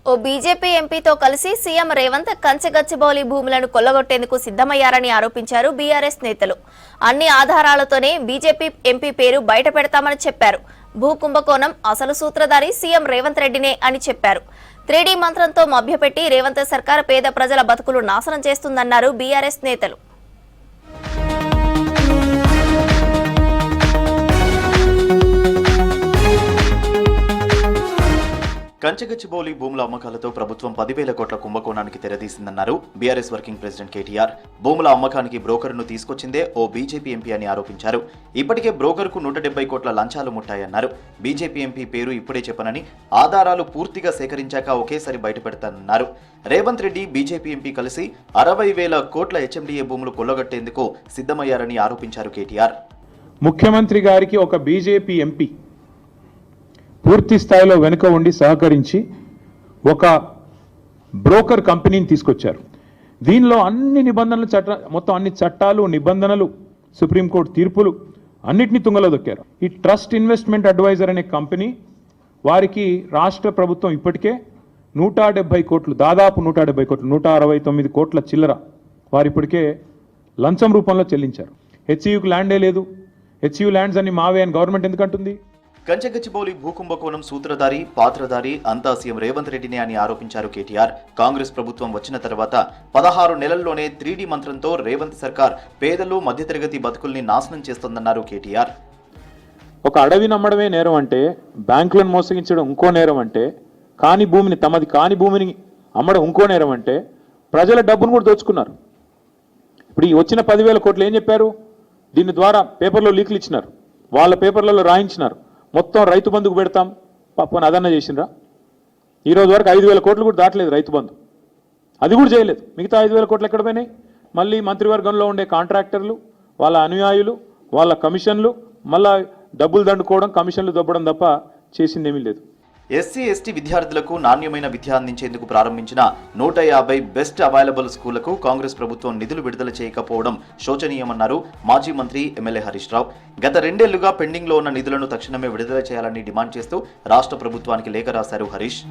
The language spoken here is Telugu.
ఓ బీజేపీ ఎంపీతో కలిసి సీఎం రేవంత్ కంచెగచ్చిబౌలి భూములను కొల్లగొట్టేందుకు సిద్ధమయ్యారని ఆరోపించారు బీఆర్ఎస్ నేతలు. అన్ని ఆధారాలతోనే బీజేపీ ఎంపీ పేరు బయట పెడతామని చెప్పారు. భూ కుంభకోణం అసలు సూత్రధారి సీఎం రేవంత్ రెడ్డినే అని చెప్పారు. 3D మంత్రంతో మభ్యపెట్టి రేవంత్ సర్కార్ పేద ప్రజల బతుకులు నాశనం చేస్తుందన్నారు బీఆర్ఎస్ నేతలు. కంచెగచ్చిబౌలి భూముల అమ్మకాలతో ప్రభుత్వం 10,000 కోట్ల కుంభకోణానికి తెరదీసిందన్నారు బీఆర్ఎస్ వర్కింగ్ ప్రెసిడెంట్ కేటీఆర్. భూముల అమ్మకానికి బ్రోకర్ను తీసుకొచ్చిందే ఓ బీజేపీ ఎంపీ అని ఆరోపించారు. ఇప్పటికే బ్రోకర్కు 170 కోట్ల లంచాలు ముట్టాయన్నారు. బీజేపీ ఎంపీ పేరు ఇప్పుడే చెప్పనని, ఆధారాలు పూర్తిగా సేకరించాక ఒకేసారి బయటపెడతానన్నారు. రేవంత్ రెడ్డి బీజేపీ ఎంపీ కలిసి 60,000 కోట్ల హెచ్ఎండిఏ భూములు కొల్లగొట్టేందుకు సిద్ధమయ్యారని ఆరోపించారు కేటీఆర్. ముఖ్యమంత్రి గారికి ఒక బీజేపీ ఎంపీ పూర్తి స్థాయిలో వెనుక ఉండి సహకరించి ఒక బ్రోకర్ కంపెనీని తీసుకొచ్చారు. దీనిలో అన్ని నిబంధనలు మొత్తం అన్ని చట్టాలు నిబంధనలు సుప్రీంకోర్టు తీర్పులు అన్నిటినీ తుంగలో దొక్కారు. ఈ ట్రస్ట్ ఇన్వెస్ట్మెంట్ అడ్వైజర్ అనే కంపెనీ వారికి రాష్ట్ర ప్రభుత్వం ఇప్పటికే 170 కోట్లు, దాదాపు 170 కోట్లు, 169 కోట్ల చిల్లర వారు ఇప్పటికే లంచం రూపంలో చెల్లించారు. హెచ్యుకి ల్యాండే లేదు, హెచ్యు ల్యాండ్స్ అన్ని మావే అని గవర్నమెంట్ ఎందుకంటుంది? కంచెగచ్చిబౌలి భూకుంభకోణం సూత్రధారి, పాత్రధారి అంతా సీఎం రేవంత్ రెడ్డినే అని ఆరోపించారు కేటీఆర్. కాంగ్రెస్ ప్రభుత్వం వచ్చిన తర్వాత 16 నెలల్లోనే 3D మంత్రంతో రేవంత్ సర్కార్ పేదలు, మధ్యతరగతి బతుకుల్ని నాశనం చేస్తోందన్నారు కేటీఆర్. ఒక అడవి నమ్మడమే నేరం అంటే, బ్యాంకులను మోసగించడం ఇంకో నేరం అంటే, కాని భూమిని తమది కాని భూమిని అమ్మడం ఇంకో నేరం అంటే, ప్రజల డబ్బును కూడా దోచుకున్నారు. ఇప్పుడు ఈ వచ్చిన 10,000 కోట్లు ఏం చెప్పారు? దీని ద్వారా పేపర్లో లీకులు ఇచ్చినారు, వాళ్ళ పేపర్లలో రాయించినారు, మొత్తం రైతు బంధుకు పెడతాం. పాపని అదన్నా చేసినరా? ఈరోజు వరకు 5,000 కోట్లు కూడా దాటలేదు రైతు బంధు, అది కూడా చేయలేదు. మిగతా 5,000 కోట్లు ఎక్కడ పోయినాయి? మళ్ళీ మంత్రివర్గంలో ఉండే కాంట్రాక్టర్లు, వాళ్ళ అనుయాయులు, వాళ్ళ కమిషన్లు, మళ్ళా డబ్బులు దండుకోవడం, కమిషన్లు దొబ్బడం తప్ప చేసిందేమీ లేదు. ఎస్సీ, ఎస్టీ విద్యార్థులకు నాణ్యమైన విద్య అందించేందుకు ప్రారంభించిన 150 బెస్ట్ అవైలబుల్ స్కూళ్లకు కాంగ్రెస్ ప్రభుత్వం నిధులు విడుదల చేయకపోవడం శోచనీయమన్నారు మాజీ మంత్రి ఎమ్మెల్యే హరీష్ రావు. గత 2 ఏళ్లుగా పెండింగ్లో ఉన్న నిధులను తక్షణమే విడుదల చేయాలని డిమాండ్ చేస్తూ రాష్ట్ర ప్రభుత్వానికి లేఖ రాశారు హరీష్.